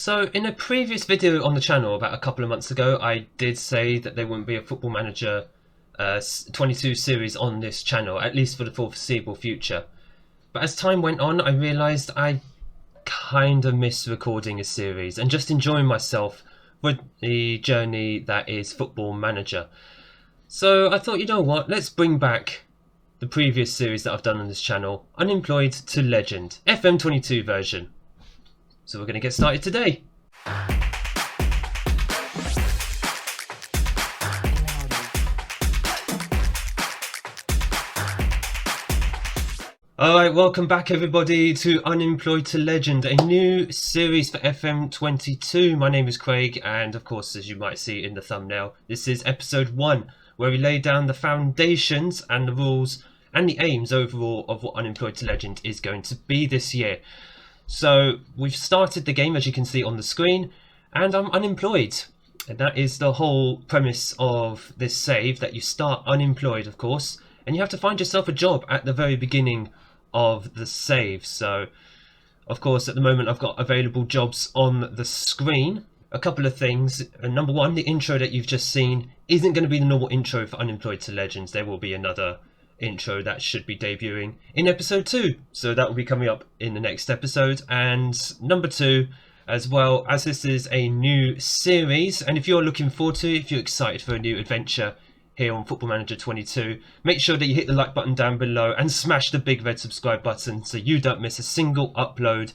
So in a previous video on the channel about a couple of months ago, I did say that there wouldn't be a Football Manager 22 series on this channel, at least for the foreseeable future. But as time went on, I realised I kind of miss recording a series and just enjoying myself with the journey that is Football Manager. So I thought, you know what, let's bring back the previous series that I've done on this channel, Unemployed to Legend, FM22 version. So we're going to get started today. Alright, welcome back everybody to Unemployed to Legend, a new series for FM22. My name is Craig, and of course, as you might see in the thumbnail, this is episode 1, where we lay down the foundations and the rules and the aims overall of what Unemployed to Legend is going to be this year. So we've started the game, as you can see on the screen, and I'm unemployed. And that is the whole premise of this save, that you start unemployed, of course, and you have to find yourself a job at the very beginning of the save. So, of course, at the moment I've got available jobs on the screen. A couple of things. Number one, the intro that you've just seen isn't going to be the normal intro for Unemployed to Legends. There will be another intro that should be debuting in episode 2, so that will be coming up in the next episode. And number 2, as well, as this is a new series, and if you're looking forward to it, if you're excited for a new adventure here on Football Manager 22, make sure that you hit the like button down below and smash the big red subscribe button so you don't miss a single upload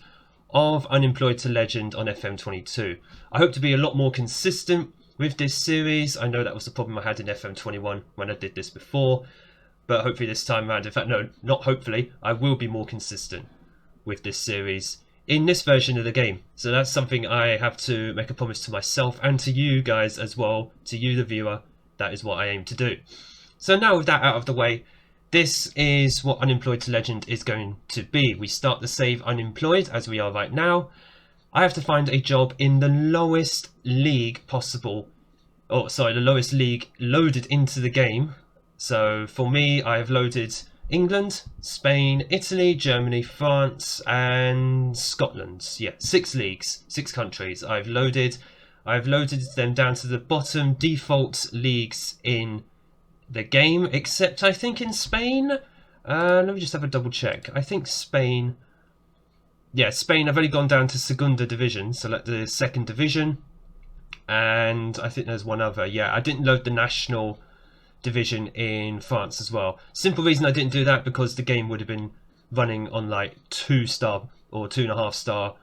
of Unemployed to Legend on FM22. I hope to be a lot more consistent with this series. I know that was the problem I had in FM21 when I did this before, but hopefully this time around, in fact no, not hopefully, I will be more consistent with this series in this version of the game. So that's something I have to make a promise to myself and to you guys as well, to you the viewer. That is what I aim to do. So now with that out of the way, this is what Unemployed to Legend is going to be. We start the save unemployed, as we are right now. I have to find a job in the lowest league possible. Oh, sorry, the lowest league loaded into the game. So for me, I have loaded England, Spain, Italy, Germany, France and Scotland. Yeah, 6 leagues, 6 countries. I've loaded them down to the bottom default leagues in the game, except I think in Spain, let me just have a double check. I think Spain, yeah, Spain, I've only gone down to Segunda Division, so like the 2nd division, and I think there's one other. Yeah, I didn't load the national division in France as well. Simple reason I didn't do that, because the game would have been running on like 2-star or 2.5-star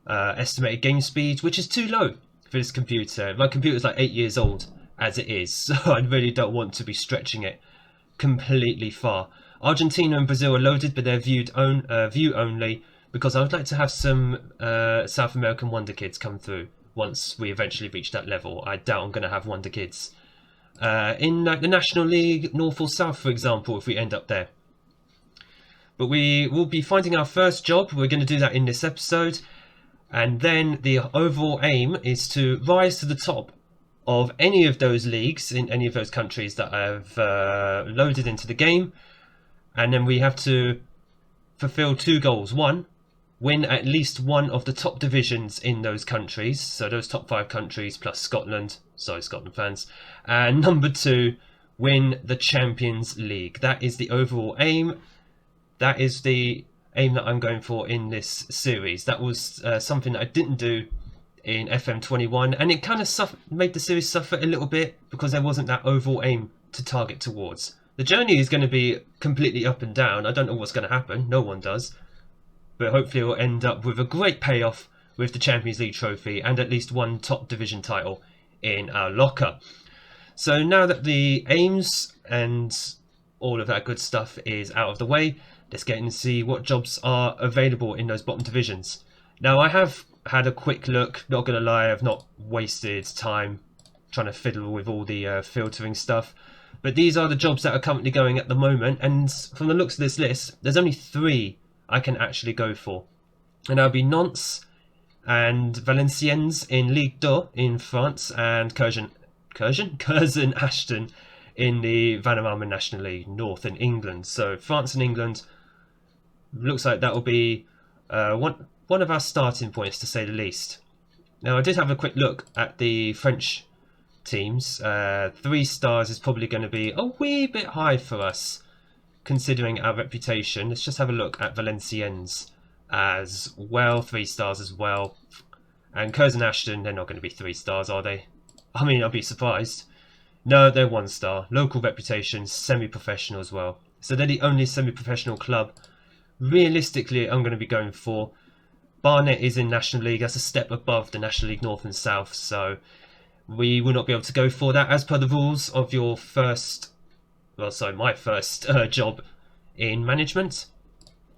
estimated game speed, which is too low for this computer. My computer's like 8 years old as it is, so I really don't want to be stretching it completely far. Argentina and Brazil are loaded, but they're view only, because I would like to have some South American Wonder Kids come through once we eventually reach that level. I doubt I'm going to have Wonder Kids in the National League North or South, for example, if we end up there. But we will be finding our first job. We're going to do that in this episode, and then the overall aim is to rise to the top of any of those leagues in any of those countries that I've loaded into the game. And then we have to fulfill 2 goals. 1, win at least one of the top divisions in those countries, so those top 5 countries plus Scotland. Sorry, Scotland fans. And number 2, win the Champions League. That is the overall aim. That is the aim that I'm going for in this series. That was something that I didn't do in FM21, and it kind of made the series suffer a little bit, because there wasn't that overall aim to target towards. The journey is going to be completely up and down. I don't know what's going to happen. No one does. But hopefully we'll end up with a great payoff with the Champions League trophy and at least one top division title in our locker. So now that the aims and all of that good stuff is out of the way, let's get in and see what jobs are available in those bottom divisions. Now, I have had a quick look, not going to lie, I've not wasted time trying to fiddle with all the filtering stuff. But these are the jobs that are currently going at the moment, and from the looks of this list, there's only 3 I can actually go for. And that'll be Nantes and Valenciennes in Ligue 2 in France, and Curzon Ashton in the Vanarama National League North in England. So France and England, looks like that will be one of our starting points, to say the least. Now, I did have a quick look at the French teams. 3 stars is probably going to be a wee bit high for us, considering our reputation. Let's just have a look at Valenciennes as well. 3 stars as well. And Curzon Ashton, they're not going to be 3 stars, are they? I mean, I'll be surprised. No, they're 1 star. Local reputation, semi-professional as well. So they're the only semi-professional club realistically I'm going to be going for. Barnet is in National League. That's a step above the National League North and South. So we will not be able to go for that as per the rules of your first... Well, sorry, my first job in management.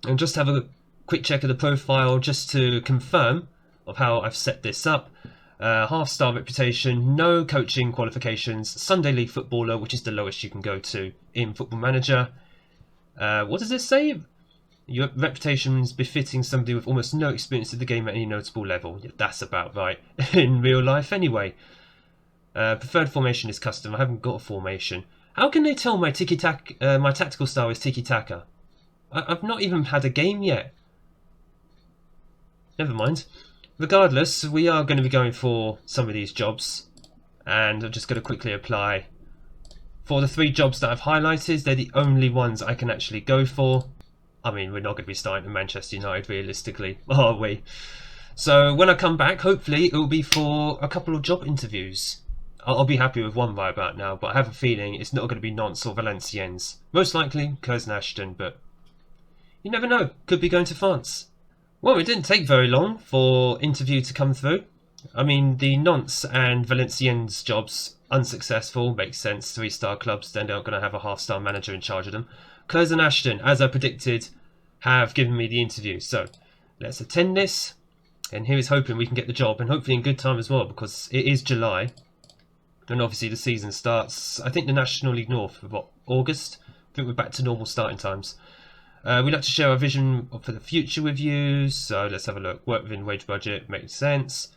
And just have a quick check of the profile just to confirm of how I've set this up. Half-star reputation, no coaching qualifications, Sunday League footballer, which is the lowest you can go to in Football Manager. What does this say? Your reputation is befitting somebody with almost no experience of the game at any notable level. Yeah, that's about right in real life anyway. Preferred formation is custom. I haven't got a formation. How can they tell my my tactical style is tiki-taka? I've not even had a game yet. Never mind. Regardless, we are going to be going for some of these jobs, and I'm just going to quickly apply. For the 3 jobs that I've highlighted, they're the only ones I can actually go for. I mean, we're not going to be starting at Manchester United realistically, are we? So when I come back, hopefully it will be for a couple of job interviews. I'll be happy with one right about now, but I have a feeling it's not going to be Nantes or Valenciennes. Most likely Curzon Ashton, but you never know. Could be going to France. Well, it didn't take very long for interview to come through. I mean, the Nantes and Valenciennes jobs, unsuccessful, makes sense. 3-star clubs, then they're not going to have a half-star manager in charge of them. Curzon Ashton, as I predicted, have given me the interview. So, let's attend this. And here is hoping we can get the job, and hopefully in good time as well, because it is July. And obviously the season starts, I think the National League North, what, August? I think we're back to normal starting times. We'd like to share our vision for the future with you, so let's have a look. Work within wage budget, makes sense.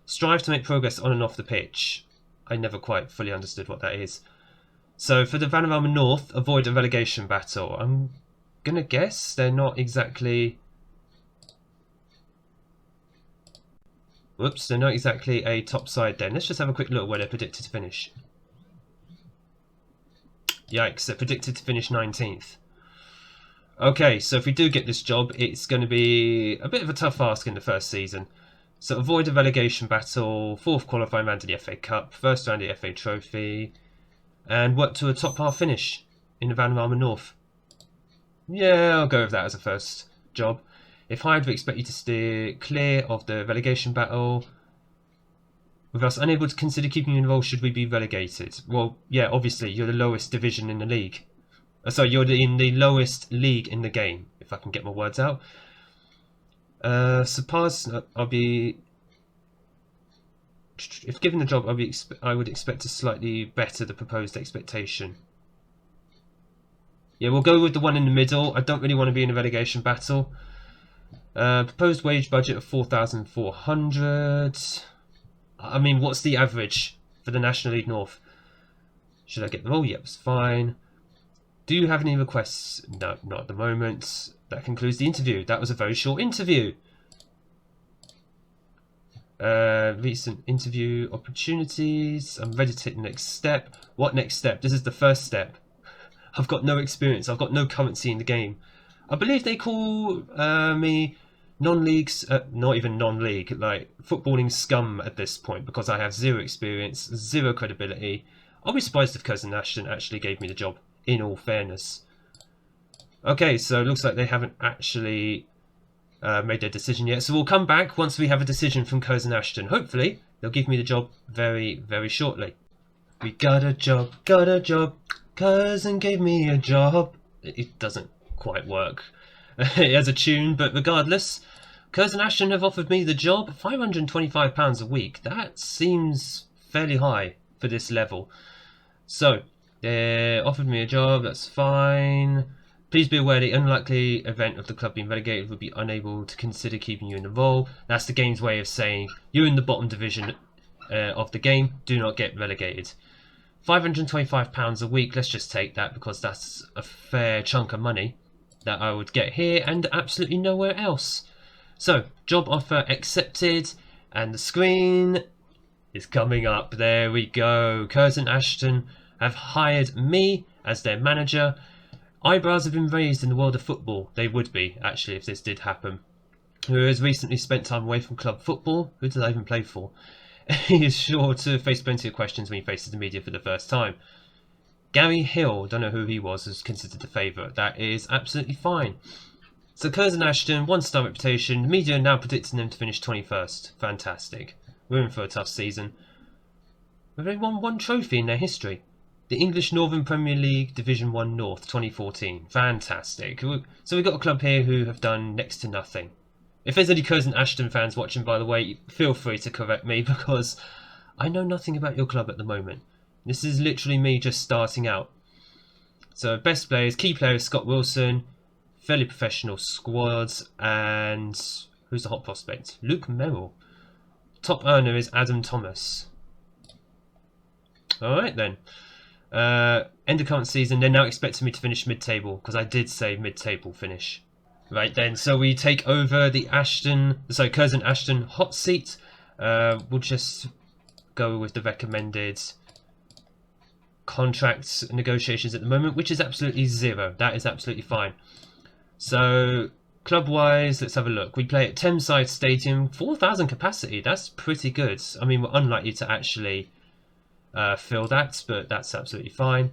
Strive to make progress on and off the pitch. I never quite fully understood what that is. So for the Vanarama North, avoid a relegation battle. I'm going to guess they're not exactly... Whoops, they're not exactly a top side then. Let's just have a quick look where they're predicted to finish. Yikes, they're predicted to finish 19th. Okay, so if we do get this job, it's going to be a bit of a tough ask in the first season. So avoid a relegation battle, 4th qualifying round of the FA Cup, 1st round of the FA Trophy, and work to a top half finish in the Vanarama North. Yeah, I'll go with that as a first job. If hired, we expect you to steer clear of the relegation battle. With us unable to consider keeping you involved should we be relegated. Well, yeah, obviously, you're the lowest division in the league. Sorry, you're in the lowest league in the game, if I can get my words out. Surpass, I'll be... If given the job, I would expect to slightly better the proposed expectation. Yeah, we'll go with the one in the middle. I don't really want to be in a relegation battle. Proposed wage budget of 4,400. I mean, what's the average for the National League North? Should I get them all? Yep, it's fine. Do you have any requests? No, not at the moment. That concludes the interview. That was a very short interview. Recent interview opportunities. I'm ready to take the next step. What next step? This is the first step. I've got no experience. I've got no currency in the game. I believe they call me non-leagues, not even non-league, like footballing scum at this point because I have 0 experience, 0 credibility. I'll be surprised if Curzon Ashton actually gave me the job, in all fairness. Okay, so it looks like they haven't actually made their decision yet. So we'll come back once we have a decision from Curzon Ashton. Hopefully, they'll give me the job very, very shortly. We got a job, Curzon gave me a job. It doesn't quite work as a tune, but regardless, Curzon Ashton have offered me the job, £525 a week. That seems fairly high for this level. So, they offered me a job, that's fine. Please be aware the unlikely event of the club being relegated would be unable to consider keeping you in the role. That's the game's way of saying you're in the bottom division of the game, do not get relegated. £525 a week, let's just take that because that's a fair chunk of money that I would get here and absolutely nowhere else. So, job offer accepted. And the screen is coming up. There we go. Curzon Ashton have hired me as their manager. Eyebrows have been raised in the world of football. They would be, actually, if this did happen. Who has recently spent time away from club football. Who did I even play for? He is sure to face plenty of questions when he faces the media for the first time. Gary Hill, don't know who he was considered the favourite. That is absolutely fine. So Curzon Ashton, 1-star reputation. The media are now predicting them to finish 21st. Fantastic. We're in for a tough season. They've only won one trophy in their history. The English Northern Premier League Division 1 North 2014. Fantastic. So we've got a club here who have done next to nothing. If there's any Curzon Ashton fans watching, by the way, feel free to correct me because I know nothing about your club at the moment. This is literally me just starting out. So best players, key players, Scott Wilson, fairly professional squads, and who's the hot prospect? Luke Merrill. Top earner is Adam Thomas. Alright then. End of current season, they're now expecting me to finish mid-table because I did say mid-table finish. Right then, so we take over the Curzon Ashton hot seat. We'll just go with the recommended contract negotiations at the moment, which is absolutely 0. That is absolutely fine. So club-wise, let's have a look. We play at Thameside Stadium, 4,000 capacity. That's pretty good. I mean, we're unlikely to actually fill that, but that's absolutely fine.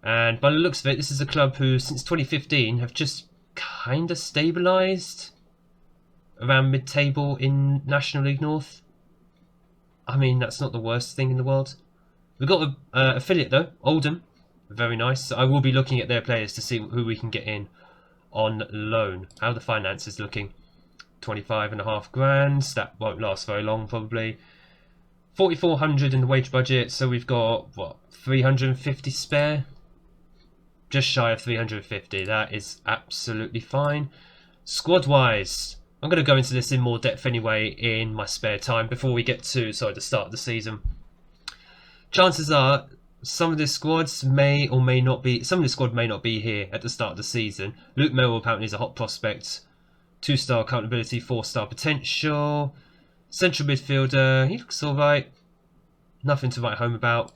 And by the looks of it, this is a club who, since 2015, have just kind of stabilised around mid-table in National League North. I mean, that's not the worst thing in the world. We've got an affiliate though, Oldham. Very nice. I will be looking at their players to see who we can get in on loan. How are the finances looking? 25.5 grand. That won't last very long probably. 4,400 in the wage budget. So we've got, what, 350 spare? Just shy of 350. That is absolutely fine. Squad wise, I'm going to go into this in more depth anyway in my spare time before we get to the start of the season. Chances are some of this squads may or may not be. Some of this squad may not be here at the start of the season. Luke Merrill apparently is a hot prospect. 2-star accountability, 4-star potential. Central midfielder, he looks alright. Nothing to write home about.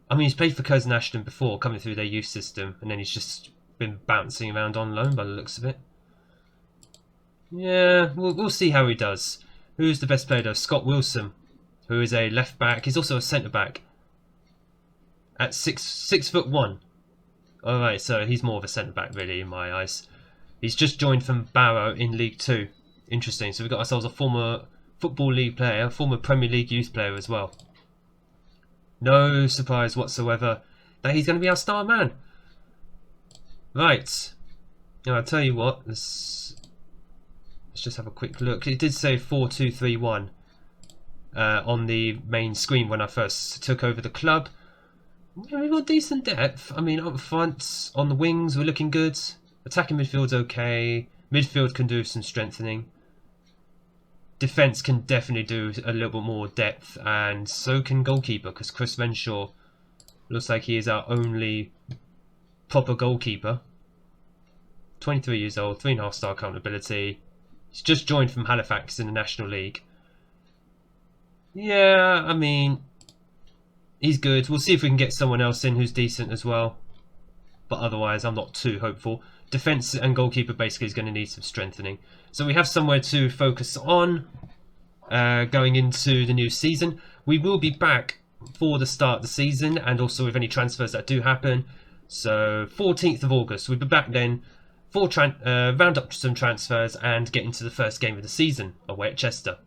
I mean, he's played for Curzon Ashton before, coming through their youth system, and then he's just been bouncing around on loan by the looks of it. Yeah, we'll see how he does. Who's the best player though? Scott Wilson, who is a left back. He's also a centre back. At 6'1". Alright, so he's more of a centre back really in my eyes. He's just joined from Barrow in League 2. Interesting. So we've got ourselves a former Football League player, a former Premier League youth player as well. No surprise whatsoever that he's going to be our star man. Right. Now I'll tell you what. Let's just have a quick look. It did say 4-2-3-1 on the main screen when I first took over the club. Yeah, we've got decent depth. I mean, up front, on the wings, we're looking good. Attacking midfield's okay. Midfield can do some strengthening. Defence can definitely do a little bit more depth, and so can goalkeeper, because Chris Renshaw looks like he is our only proper goalkeeper. 23 years old, 3.5-star accountability. He's just joined from Halifax in the National League. Yeah, I mean, he's good. We'll see if we can get someone else in who's decent as well. But otherwise, I'm not too hopeful. Defence and goalkeeper basically is going to need some strengthening. So we have somewhere to focus on going into the new season. We will be back for the start of the season and also with any transfers that do happen. So 14th of August, we'll be back then for round up some transfers and get into the first game of the season away at Chester.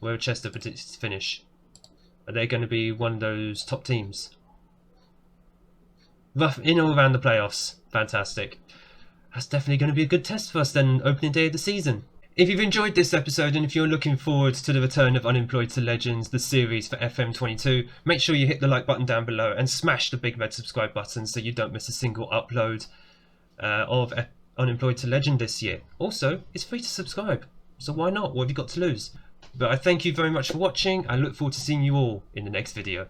Where Chester predicted to finish. Are they going to be one of those top teams? Rough in or around the playoffs. Fantastic. That's definitely going to be a good test for us then, opening day of the season. If you've enjoyed this episode and if you're looking forward to the return of Unemployed to Legends, the series for FM22, make sure you hit the like button down below and smash the big red subscribe button so you don't miss a single upload of Unemployed to Legend this year. Also, it's free to subscribe, so why not? What have you got to lose? But I thank you very much for watching. I look forward to seeing you all in the next video.